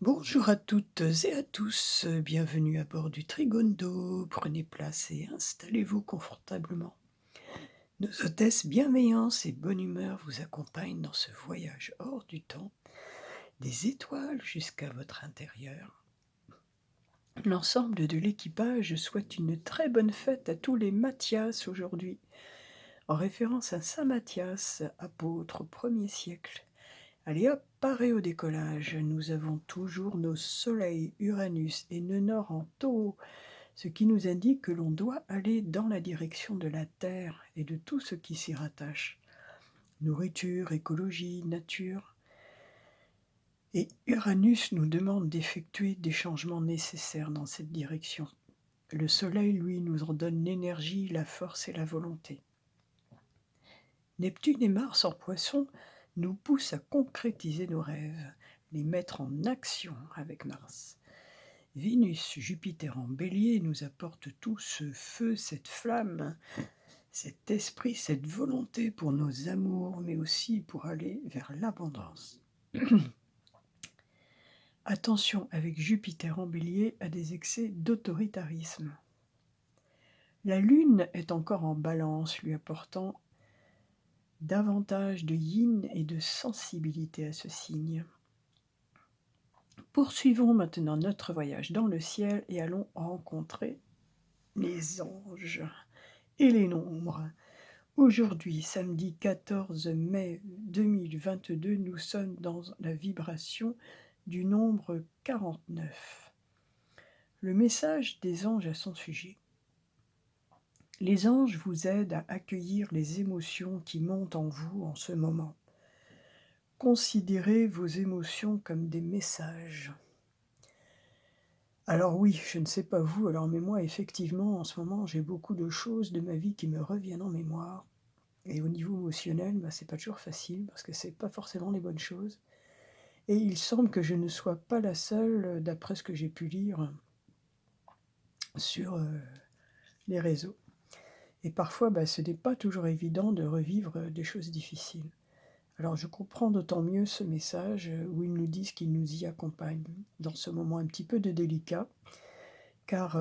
Bonjour à toutes et à tous, bienvenue à bord du Trigondo. Prenez place et installez-vous confortablement. Nos hôtesses bienveillance et bonne humeur vous accompagnent dans ce voyage hors du temps, des étoiles jusqu'à votre intérieur. L'ensemble de l'équipage souhaite une très bonne fête à tous les Mathias aujourd'hui, en référence à saint Matthias, apôtre au 1er siècle. Allez hop, paré au décollage, nous avons toujours nos soleils Uranus et Nenor en Taureau, ce qui nous indique que l'on doit aller dans la direction de la Terre et de tout ce qui s'y rattache. Nourriture, écologie, nature. Et Uranus nous demande d'effectuer des changements nécessaires dans cette direction. Le Soleil, lui, nous en donne l'énergie, la force et la volonté. Neptune et Mars en Poisson nous poussent à concrétiser nos rêves, les mettre en action avec Mars. Vénus, Jupiter en Bélier nous apporte tout ce feu, cette flamme, cet esprit, cette volonté pour nos amours, mais aussi pour aller vers l'abondance. Attention avec Jupiter en Bélier à des excès d'autoritarisme. La Lune est encore en Balance, lui apportant davantage de yin et de sensibilité à ce signe. Poursuivons maintenant notre voyage dans le ciel et allons rencontrer les anges et les nombres. Aujourd'hui, samedi 14 mai 2022, nous sommes dans la vibration du nombre 49. Le message des anges à son sujet. Les anges vous aident à accueillir les émotions qui montent en vous en ce moment. Considérez vos émotions comme des messages. Alors oui, je ne sais pas vous, mais moi, effectivement, en ce moment, j'ai beaucoup de choses de ma vie qui me reviennent en mémoire. Et au niveau émotionnel, c'est pas toujours facile, parce que c'est pas forcément les bonnes choses. Et il semble que je ne sois pas la seule, d'après ce que j'ai pu lire sur les réseaux. Et parfois, ce n'est pas toujours évident de revivre des choses difficiles. Alors je comprends d'autant mieux ce message où ils nous disent qu'ils nous y accompagnent dans ce moment un petit peu de délicat, car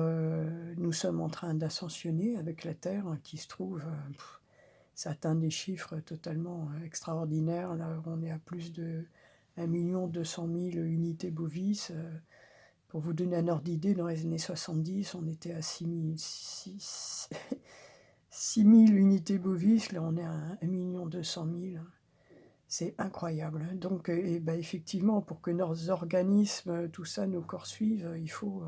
nous sommes en train d'ascensionner avec la Terre qui se trouve, ça atteint des chiffres totalement extraordinaires. Là, on est à plus de 1 200 000 unités bovices. Pour vous donner un ordre d'idée, dans les années 70, on était à 6 000 unités bovices. Là, on est à 1 200 000. C'est incroyable. Donc, effectivement, pour que nos organismes, tout ça, nos corps suivent, il faut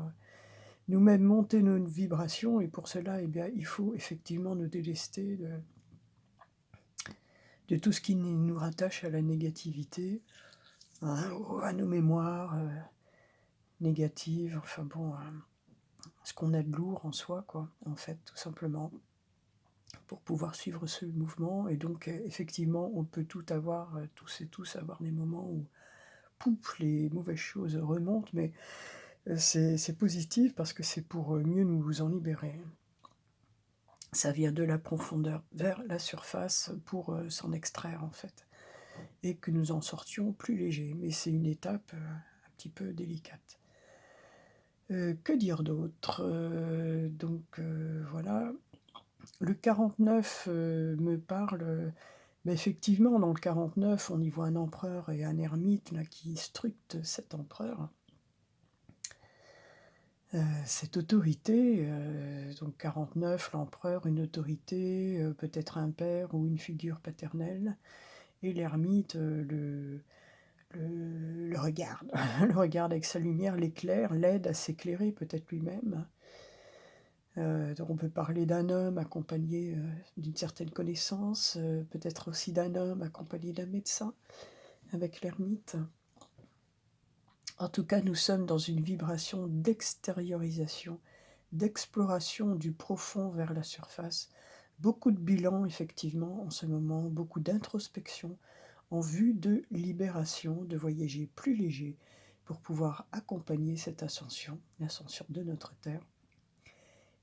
nous-mêmes monter nos vibrations. Et pour cela, il faut effectivement nous délester de tout ce qui nous rattache à la négativité, à nos mémoires négatives, ce qu'on a de lourd en soi, en fait, tout simplement, pour pouvoir suivre ce mouvement. Et donc, effectivement, on peut tous et tous avoir des moments où, pouf, les mauvaises choses remontent, mais c'est positif parce que c'est pour mieux nous en libérer. Ça vient de la profondeur vers la surface pour s'en extraire, en fait, et que nous en sortions plus légers. Mais c'est une étape un petit peu délicate. Que dire d'autre? Voilà. Le 49 me parle. Effectivement, dans le 49, on y voit un empereur et un ermite là, qui scrutent cet empereur. Cette autorité, donc 49, l'empereur, une autorité, peut-être un père ou une figure paternelle, et l'ermite le regarde, le regarde avec sa lumière, l'éclaire, l'aide à s'éclairer peut-être lui-même. Donc on peut parler d'un homme accompagné d'une certaine connaissance, peut-être aussi d'un homme accompagné d'un médecin, avec l'ermite. En tout cas, nous sommes dans une vibration d'extériorisation, d'exploration du profond vers la surface. Beaucoup de bilans, effectivement, en ce moment, beaucoup d'introspection en vue de libération, de voyager plus léger pour pouvoir accompagner cette ascension, l'ascension de notre Terre,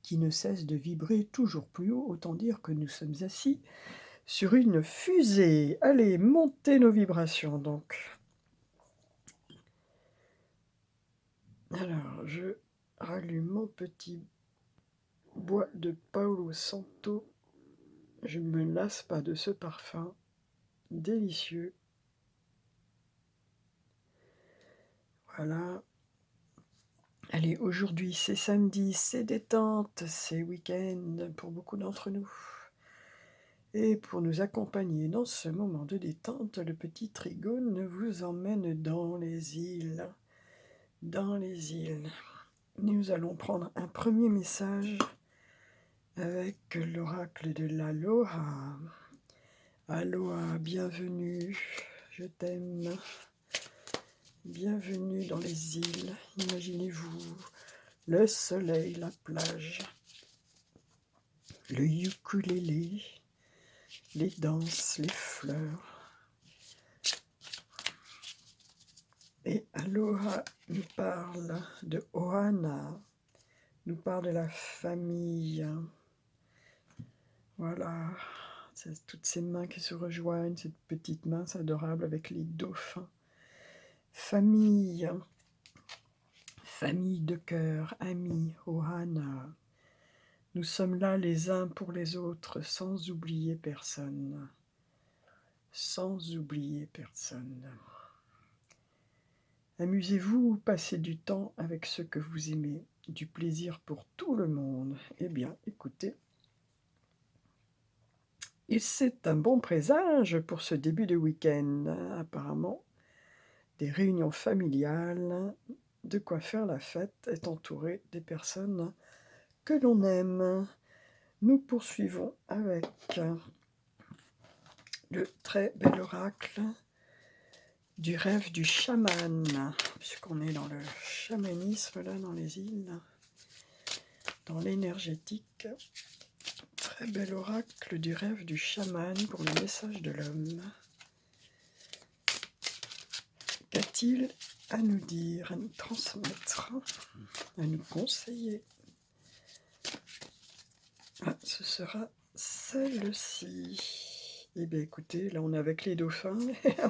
qui ne cesse de vibrer toujours plus haut. Autant dire que nous sommes assis sur une fusée. Allez, montez nos vibrations, donc. Alors, je rallume mon petit bois de Paolo Santo. Je ne me lasse pas de ce parfum délicieux. Voilà. Allez, aujourd'hui c'est samedi, c'est détente, c'est week-end pour beaucoup d'entre nous. Et pour nous accompagner dans ce moment de détente, le petit Trigone vous emmène dans les îles. Dans les îles. Nous allons prendre un premier message avec l'oracle de l'Aloha. Aloha, bienvenue, je t'aime. Bienvenue dans les îles. Imaginez-vous le soleil, la plage, le ukulélé, les danses, les fleurs. Et Aloha nous parle de Ohana, nous parle de la famille. Voilà, c'est toutes ces mains qui se rejoignent, cette petite main adorable avec les dauphins. Famille, famille de cœur, amis, Ohana. Nous sommes là les uns pour les autres, sans oublier personne. Sans oublier personne. Amusez-vous, passez du temps avec ceux que vous aimez, du plaisir pour tout le monde. Eh bien, écoutez, et c'est un bon présage pour ce début de week-end. Apparemment, des réunions familiales, de quoi faire la fête, est entouré des personnes que l'on aime. Nous poursuivons avec le très bel oracle du rêve du chaman, puisqu'on est dans le chamanisme, là, dans les îles, dans l'énergétique. Très bel oracle du rêve du chaman pour le message de l'homme. Qu'a-t-il à nous dire, à nous transmettre, à nous conseiller? Ah, ce sera celle-ci. Eh bien écoutez, là on est avec les dauphins,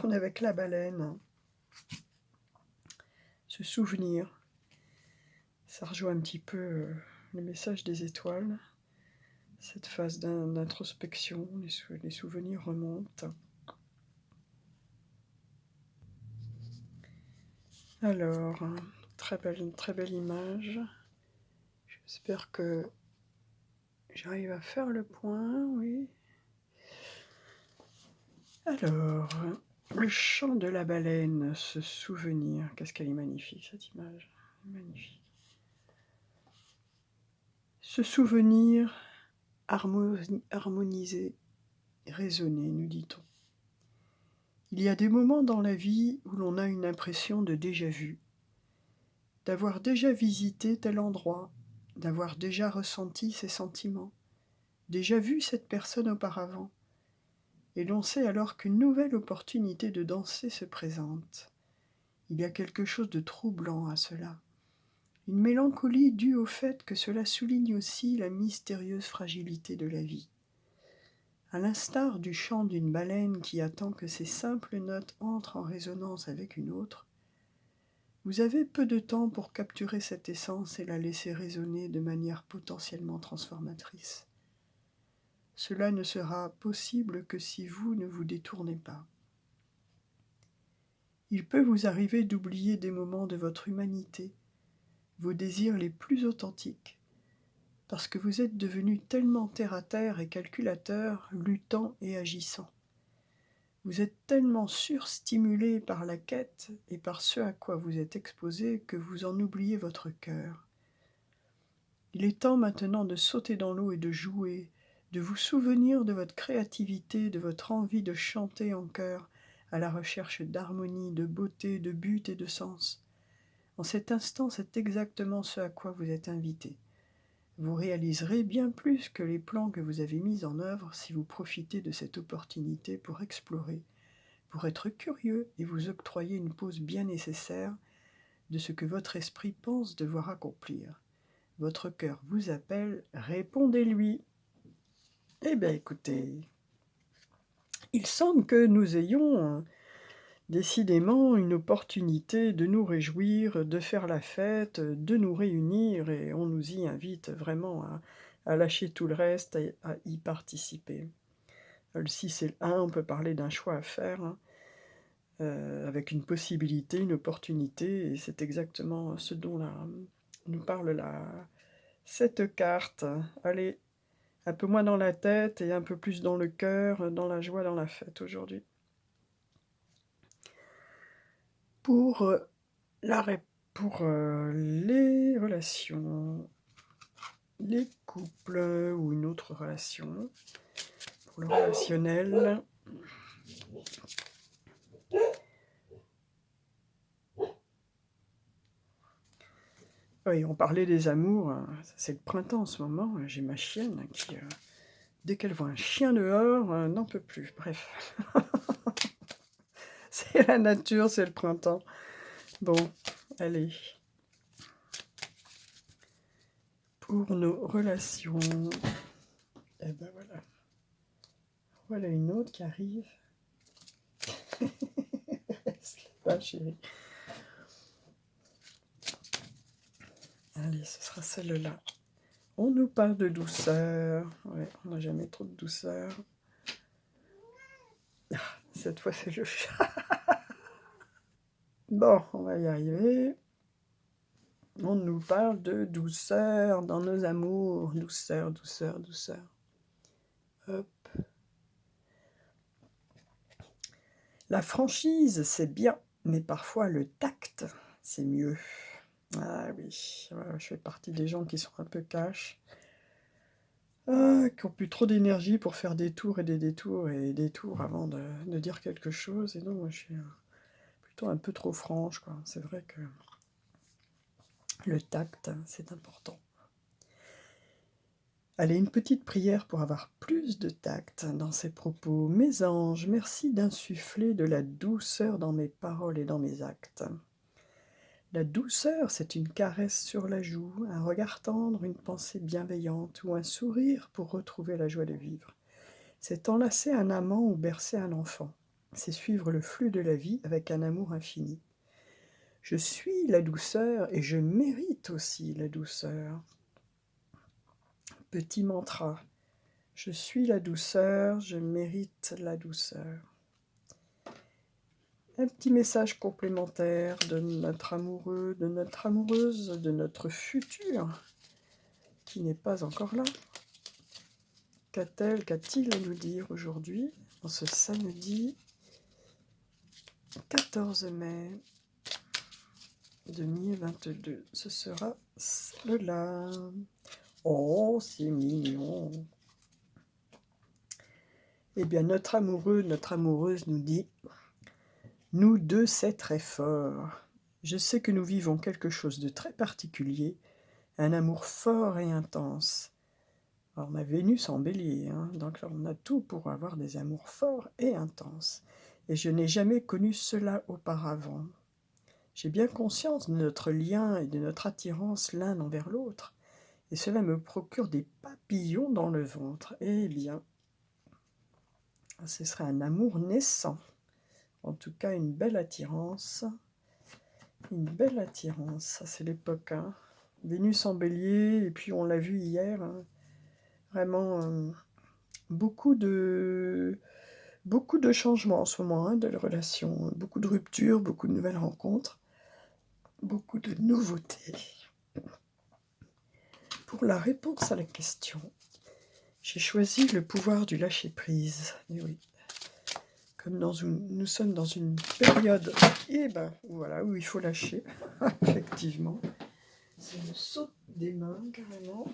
on est avec la baleine. Ce souvenir, ça rejoint un petit peu le message des étoiles, cette phase d'introspection, les souvenirs remontent. Alors, très belle image. J'espère que j'arrive à faire le point, oui. Alors, le chant de la baleine, ce souvenir, qu'est-ce qu'elle est magnifique cette image, magnifique. Ce souvenir harmonisé, résonné, nous dit-on. Il y a des moments dans la vie où l'on a une impression de déjà-vu, d'avoir déjà visité tel endroit, d'avoir déjà ressenti ces sentiments, déjà vu cette personne auparavant. Et l'on sait alors qu'une nouvelle opportunité de danser se présente. Il y a quelque chose de troublant à cela. Une mélancolie due au fait que cela souligne aussi la mystérieuse fragilité de la vie. À l'instar du chant d'une baleine qui attend que ses simples notes entrent en résonance avec une autre, vous avez peu de temps pour capturer cette essence et la laisser résonner de manière potentiellement transformatrice. Cela ne sera possible que si vous ne vous détournez pas. Il peut vous arriver d'oublier des moments de votre humanité, vos désirs les plus authentiques, parce que vous êtes devenu tellement terre-à-terre et calculateur, luttant et agissant. Vous êtes tellement surstimulé par la quête et par ce à quoi vous êtes exposé que vous en oubliez votre cœur. Il est temps maintenant de sauter dans l'eau et de jouer, de vous souvenir de votre créativité, de votre envie de chanter en chœur, à la recherche d'harmonie, de beauté, de but et de sens. En cet instant, c'est exactement ce à quoi vous êtes invité. Vous réaliserez bien plus que les plans que vous avez mis en œuvre si vous profitez de cette opportunité pour explorer, pour être curieux et vous octroyer une pause bien nécessaire de ce que votre esprit pense devoir accomplir. Votre cœur vous appelle, répondez-lui. Eh bien écoutez, il semble que nous ayons Décidément, une opportunité de nous réjouir, de faire la fête, de nous réunir et on nous y invite vraiment à lâcher tout le reste, à y participer. Le 6 et le 1, on peut parler d'un choix à faire, hein, avec une possibilité, une opportunité et c'est exactement ce dont nous parle cette carte. Allez, un peu moins dans la tête et un peu plus dans le cœur, dans la joie, dans la fête aujourd'hui. Pour, la ré pour, les relations, les couples ou une autre relation, pour le relationnel. Oui, on parlait des amours, c'est le printemps en ce moment, j'ai ma chienne qui, dès qu'elle voit un chien dehors, n'en peut plus. Bref, c'est la nature, c'est le printemps. Bon, allez. Pour nos relations, et ben voilà. Voilà une autre qui arrive. Reste pas, chérie. Allez, ce sera celle-là. On nous parle de douceur. Ouais, on n'a jamais trop de douceur. Ah, cette fois, c'est le chat. Bon, on va y arriver. On nous parle de douceur dans nos amours. Douceur, douceur, douceur. Hop. La franchise, c'est bien, mais parfois le tact, c'est mieux. Ah oui, voilà, je fais partie des gens qui sont un peu cash, qui ont plus trop d'énergie pour faire des tours et des détours et des tours avant de dire quelque chose. Et donc, moi, je suis plutôt un peu trop franche, quoi. C'est vrai que le tact, c'est important. Allez, une petite prière pour avoir plus de tact dans ses propos. Mes anges, merci d'insuffler de la douceur dans mes paroles et dans mes actes. La douceur, c'est une caresse sur la joue, un regard tendre, une pensée bienveillante ou un sourire pour retrouver la joie de vivre. C'est enlacer un amant ou bercer un enfant. C'est suivre le flux de la vie avec un amour infini. Je suis la douceur et je mérite aussi la douceur. Petit mantra. Je suis la douceur, je mérite la douceur. Un petit message complémentaire de notre amoureux, de notre amoureuse, de notre futur, qui n'est pas encore là. Qu'a-t-il à nous dire aujourd'hui, en ce samedi 14 mai 2022? Ce sera celle-là. Oh, c'est mignon. Eh bien, notre amoureux, notre amoureuse nous dit « Nous deux, c'est très fort. Je sais que nous vivons quelque chose de très particulier, un amour fort et intense. » Alors, on a Vénus en bélier, hein, donc on a tout pour avoir des amours forts et intenses. Et je n'ai jamais connu cela auparavant. J'ai bien conscience de notre lien et de notre attirance l'un envers l'autre, et cela me procure des papillons dans le ventre. Eh bien, ce serait un amour naissant. En tout cas, une belle attirance. Une belle attirance, ça c'est l'époque. Hein. Vénus en bélier, et puis on l'a vu hier, hein, vraiment beaucoup de changements en ce moment, hein, de la relation, beaucoup de ruptures, beaucoup de nouvelles rencontres, beaucoup de nouveautés. Pour la réponse à la question, j'ai choisi le pouvoir du lâcher-prise. Et oui, comme nous sommes dans une période voilà, où il faut lâcher, effectivement. Ça me saute des mains, carrément.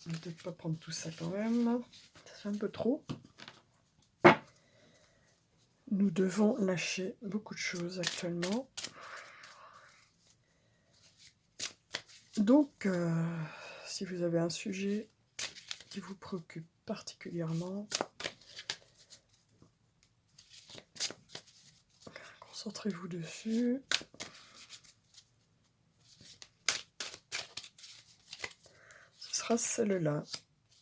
On ne peut pas prendre tout ça quand même. Ça fait un peu trop. Nous devons lâcher beaucoup de choses actuellement. Donc, si vous avez un sujet qui vous préoccupe particulièrement, concentrez-vous dessus. Ce sera celle-là.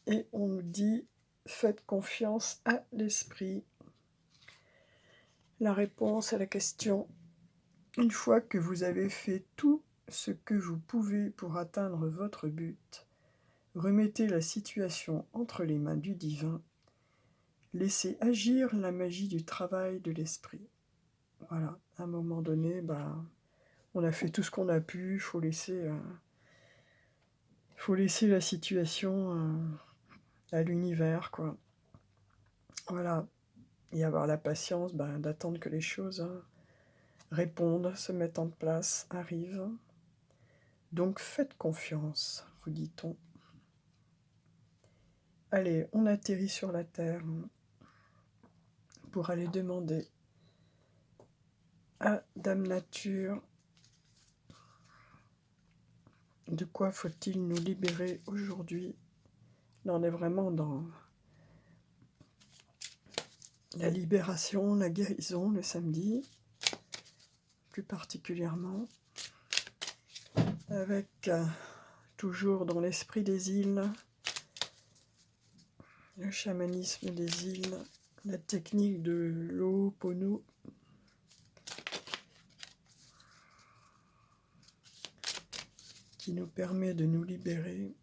Et on nous dit, faites confiance à l'esprit. la réponse à la question. Une fois que vous avez fait tout ce que vous pouvez pour atteindre votre but, remettez la situation entre les mains du divin. Laissez agir la magie du travail de l'esprit. Voilà, à un moment donné, on a fait tout ce qu'on a pu, il faut laisser la situation à l'univers, quoi. Voilà, et avoir la patience d'attendre que les choses répondent, se mettent en place, arrivent. Donc faites confiance, vous dit-on. Allez, on atterrit sur la Terre pour aller demander à Dame Nature de quoi faut-il nous libérer aujourd'hui. Là, on est vraiment dans la libération, la guérison le samedi, plus particulièrement, avec toujours dans l'esprit des îles, le chamanisme des îles, la technique de l'Ho'oponopono, qui nous permet de nous libérer.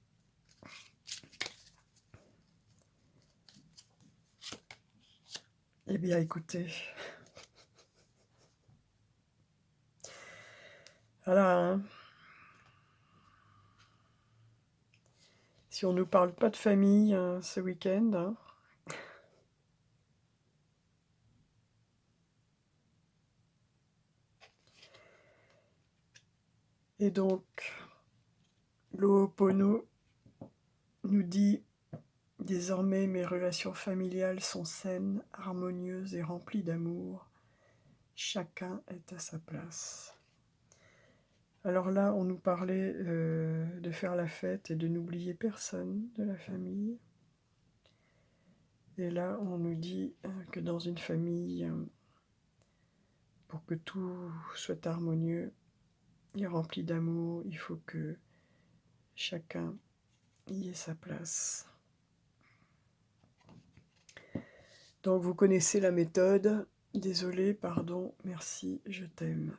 Eh bien, écoutez, voilà, hein. Si on ne nous parle pas de famille ce week-end, hein, et donc, l'Ho'opono nous dit « Désormais, mes relations familiales sont saines, harmonieuses et remplies d'amour. Chacun est à sa place. » Alors là, on nous parlait de faire la fête et de n'oublier personne de la famille. Et là, on nous dit que dans une famille, pour que tout soit harmonieux et rempli d'amour, il faut que chacun y ait sa place. Donc vous connaissez la méthode. Désolé, pardon, merci, je t'aime.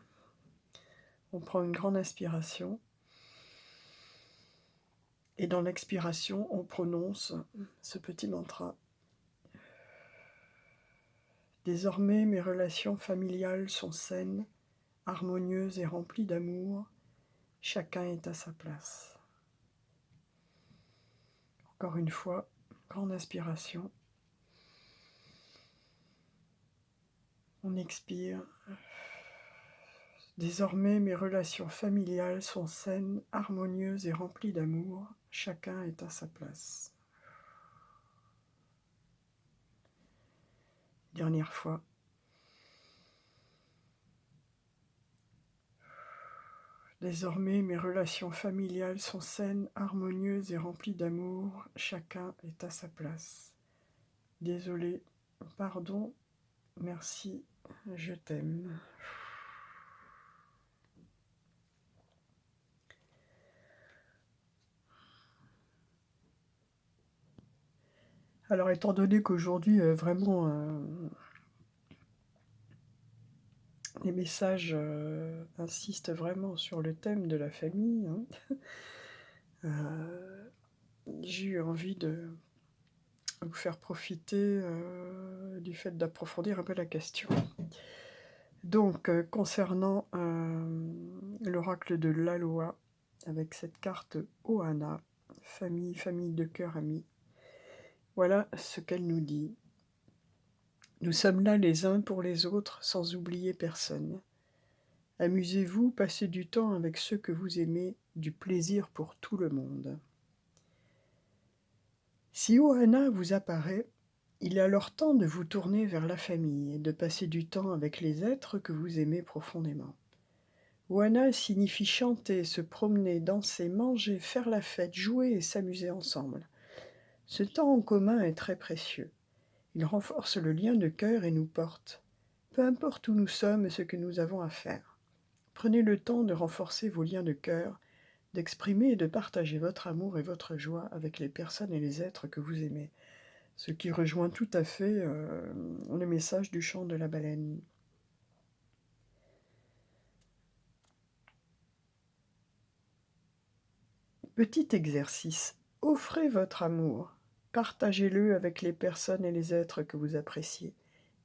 On prend une grande inspiration. Et dans l'expiration, on prononce ce petit mantra. Désormais, mes relations familiales sont saines, harmonieuses et remplies d'amour. Chacun est à sa place. Encore une fois, grande inspiration. On expire. Désormais, mes relations familiales sont saines, harmonieuses et remplies d'amour. Chacun est à sa place. Dernière fois. Désormais, mes relations familiales sont saines, harmonieuses et remplies d'amour. Chacun est à sa place. Désolé, pardon, merci, je t'aime. Alors, étant donné qu'aujourd'hui, vraiment, les messages insistent vraiment sur le thème de la famille, j'ai eu envie de vous faire profiter du fait d'approfondir un peu la question. Donc, concernant l'oracle de l'Aloha, avec cette carte Ohana, famille de cœur, amis, voilà ce qu'elle nous dit. Nous sommes là les uns pour les autres, sans oublier personne. Amusez-vous, passez du temps avec ceux que vous aimez, du plaisir pour tout le monde. Si Ohana vous apparaît, il est alors temps de vous tourner vers la famille et de passer du temps avec les êtres que vous aimez profondément. Ohana signifie chanter, se promener, danser, manger, faire la fête, jouer et s'amuser ensemble. Ce temps en commun est très précieux. Il renforce le lien de cœur et nous porte, peu importe où nous sommes et ce que nous avons à faire. Prenez le temps de renforcer vos liens de cœur, d'exprimer et de partager votre amour et votre joie avec les personnes et les êtres que vous aimez. Ce qui rejoint tout à fait le message du chant de la baleine. Petit exercice. Offrez votre amour. Partagez-le avec les personnes et les êtres que vous appréciez.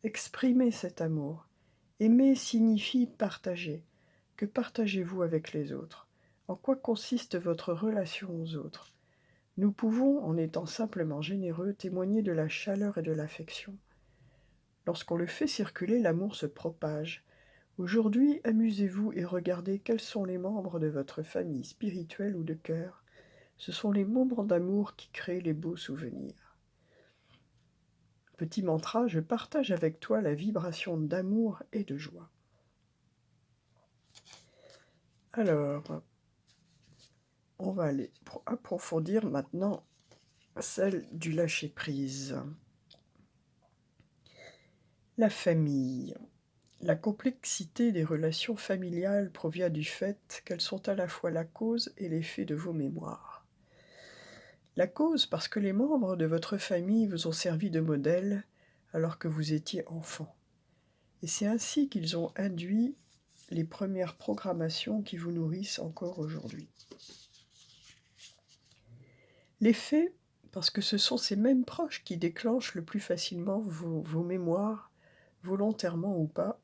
Exprimez cet amour. Aimer signifie partager. Que partagez-vous avec les autres? En quoi consiste votre relation aux autres? Nous pouvons, en étant simplement généreux, témoigner de la chaleur et de l'affection. Lorsqu'on le fait circuler, l'amour se propage. Aujourd'hui, amusez-vous et regardez quels sont les membres de votre famille spirituelle ou de cœur. Ce sont les moments d'amour qui créent les beaux souvenirs. Petit mantra, je partage avec toi la vibration d'amour et de joie. Alors, on va aller approfondir maintenant celle du lâcher-prise. La famille. La complexité des relations familiales provient du fait qu'elles sont à la fois la cause et l'effet de vos mémoires. La cause parce que les membres de votre famille vous ont servi de modèle alors que vous étiez enfant. Et c'est ainsi qu'ils ont induit les premières programmations qui vous nourrissent encore aujourd'hui. L'effet parce que ce sont ces mêmes proches qui déclenchent le plus facilement vos mémoires, volontairement ou pas,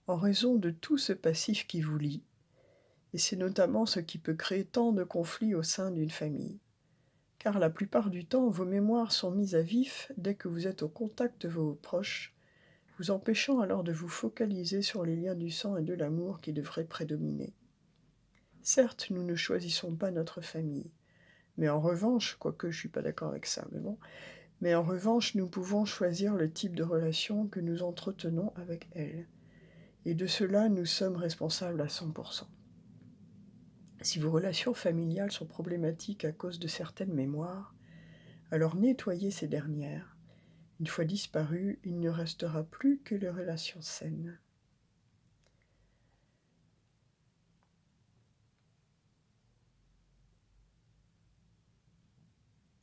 en raison de tout ce passif qui vous lie. Et c'est notamment ce qui peut créer tant de conflits au sein d'une famille. Car la plupart du temps, vos mémoires sont mises à vif dès que vous êtes au contact de vos proches, vous empêchant alors de vous focaliser sur les liens du sang et de l'amour qui devraient prédominer. Certes, nous ne choisissons pas notre famille, mais en revanche, quoique je ne suis pas d'accord avec ça, mais en revanche, nous pouvons choisir le type de relation que nous entretenons avec elle. Et de cela, nous sommes responsables à 100%. Si vos relations familiales sont problématiques à cause de certaines mémoires, alors nettoyez ces dernières. Une fois disparues, il ne restera plus que les relations saines.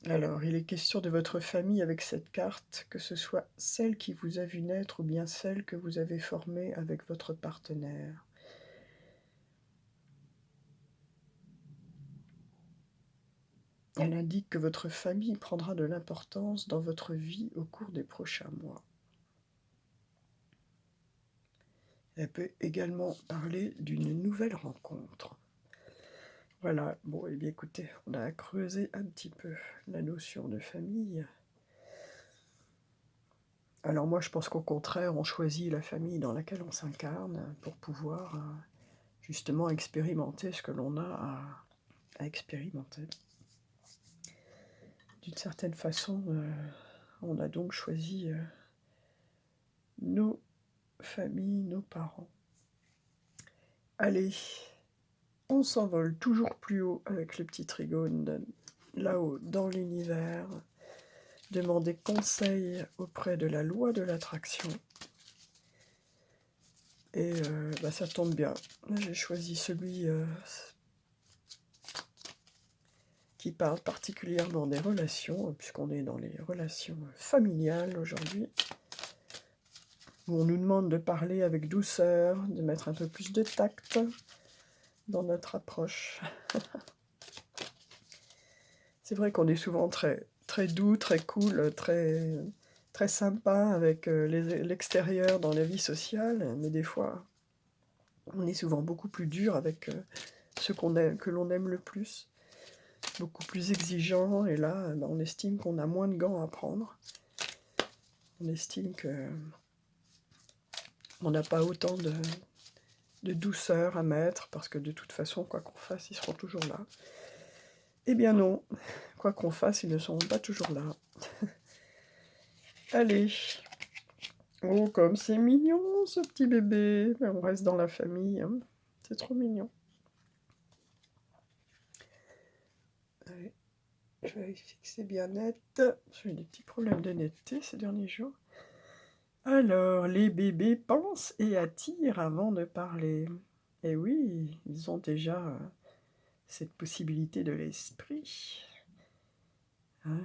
Alors, il est question de votre famille avec cette carte, que ce soit celle qui vous a vu naître ou bien celle que vous avez formée avec votre partenaire. Elle indique que votre famille prendra de l'importance dans votre vie au cours des prochains mois. Elle peut également parler d'une nouvelle rencontre. Voilà, bon, eh bien écoutez, on a creusé un petit peu la notion de famille. Alors moi, je pense qu'au contraire, on choisit la famille dans laquelle on s'incarne pour pouvoir justement expérimenter ce que l'on a à expérimenter. D'une certaine façon, on a donc choisi nos familles, nos parents. Allez, on s'envole toujours plus haut avec le petit trigone, là-haut dans l'univers. Demandez conseil auprès de la loi de l'attraction. Et ça tombe bien. Là, j'ai choisi celui qui parle particulièrement des relations, puisqu'on est dans les relations familiales aujourd'hui, où on nous demande de parler avec douceur, de mettre un peu plus de tact dans notre approche. C'est vrai qu'on est souvent très, très doux, très cool, très, très sympa avec l'extérieur dans la vie sociale, mais des fois, on est souvent beaucoup plus dur avec ceux que l'on aime le plus, beaucoup plus exigeant, et là, on estime qu'on a moins de gants à prendre. On estime qu'on n'a pas autant de douceur à mettre, parce que de toute façon, quoi qu'on fasse, ils seront toujours là. Eh bien non, quoi qu'on fasse, ils ne seront pas toujours là. Allez. Oh, comme c'est mignon, ce petit bébé. On reste dans la famille, hein. C'est trop mignon. Allez, je vérifie que c'est bien net. J'ai eu des petits problèmes de netteté ces derniers jours. Alors, les bébés pensent et attirent avant de parler. Et oui, ils ont déjà cette possibilité de l'esprit. Hein,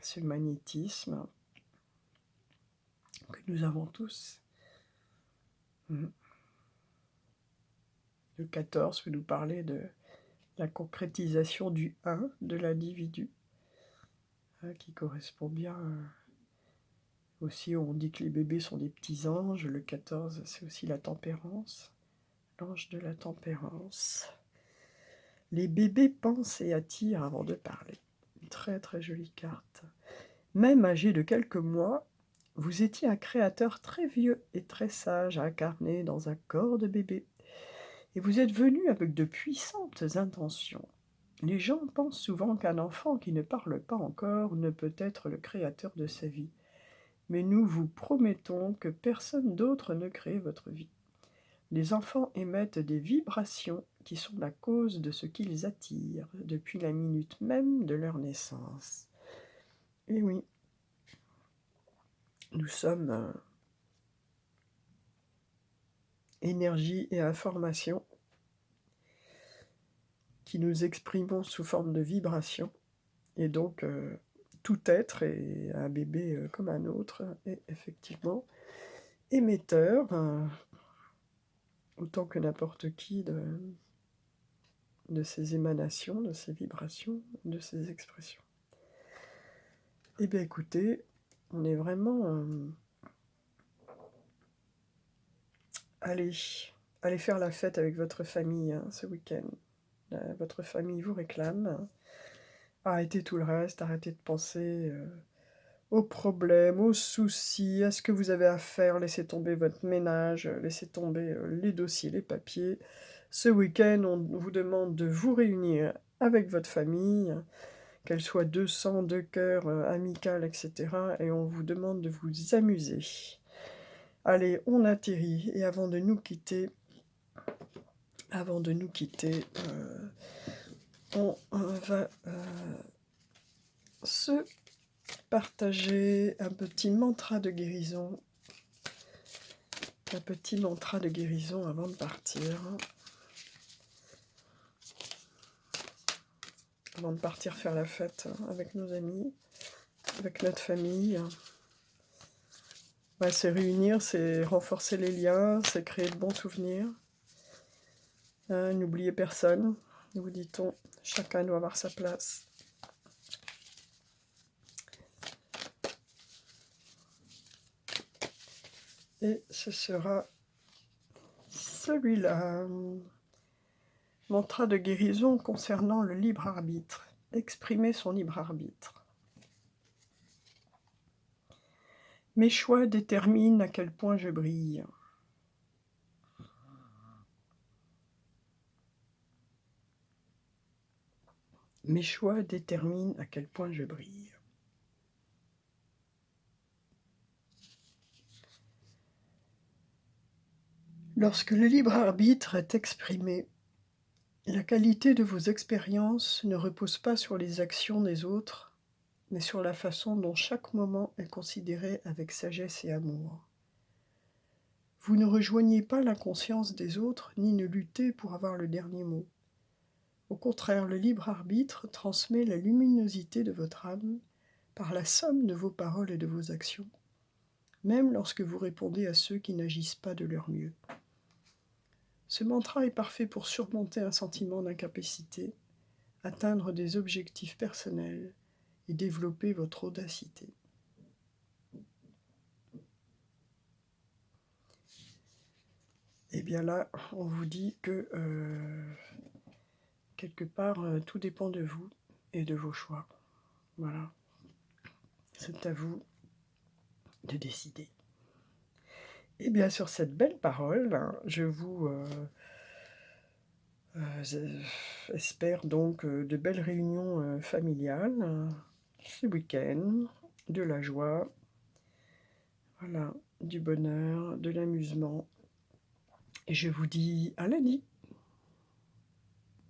ce magnétisme que nous avons tous. Le 14 peut nous parler de la concrétisation du 1 de l'individu, qui correspond bien aussi, on dit que les bébés sont des petits anges, le 14 c'est aussi la tempérance, l'ange de la tempérance. Les bébés pensent et attirent avant de parler. Une très très jolie carte. Même âgé de quelques mois, vous étiez un créateur très vieux et très sage incarné dans un corps de bébé. Et vous êtes venu avec de puissantes intentions. Les gens pensent souvent qu'un enfant qui ne parle pas encore ne peut être le créateur de sa vie. Mais nous vous promettons que personne d'autre ne crée votre vie. Les enfants émettent des vibrations qui sont la cause de ce qu'ils attirent depuis la minute même de leur naissance. Et oui, nous sommes énergie et information qui nous exprimons sous forme de vibration. Et donc, tout être, et un bébé comme un autre, est effectivement émetteur, autant que n'importe qui, de ces émanations, de ces vibrations, de ces expressions. Eh bien écoutez, on est vraiment... allez faire la fête avec votre famille ce week-end. Votre famille vous réclame. Arrêtez tout le reste, arrêtez de penser aux problèmes, aux soucis, à ce que vous avez à faire. Laissez tomber votre ménage, laissez tomber les dossiers, les papiers. Ce week-end, on vous demande de vous réunir avec votre famille, qu'elle soit de sang, de cœur, amicale, etc. Et on vous demande de vous amuser. Allez, on atterrit, et avant de nous quitter, on va se partager un petit mantra de guérison. Un petit mantra de guérison avant de partir. Avant de partir faire la fête avec nos amis, avec notre famille. Ouais, c'est réunir, c'est renforcer les liens, c'est créer de bons souvenirs. N'oubliez personne, nous dit-on, chacun doit avoir sa place. Et ce sera celui-là. Mantra de guérison concernant le libre arbitre. Exprimer son libre arbitre. Mes choix déterminent à quel point je brille. Mes choix déterminent à quel point je brille. Lorsque le libre arbitre est exprimé, la qualité de vos expériences ne repose pas sur les actions des autres, mais sur la façon dont chaque moment est considéré avec sagesse et amour. Vous ne rejoignez pas l'inconscience des autres, ni ne luttez pour avoir le dernier mot. Au contraire, le libre arbitre transmet la luminosité de votre âme par la somme de vos paroles et de vos actions, même lorsque vous répondez à ceux qui n'agissent pas de leur mieux. Ce mantra est parfait pour surmonter un sentiment d'incapacité, atteindre des objectifs personnels et développer votre audacité. Et bien là, on vous dit que quelque part, tout dépend de vous et de vos choix. Voilà. C'est à vous de décider. Et bien sur cette belle parole, je vous espère donc de belles réunions familiales ce week-end, de la joie, voilà, du bonheur, de l'amusement. Et je vous dis à lundi.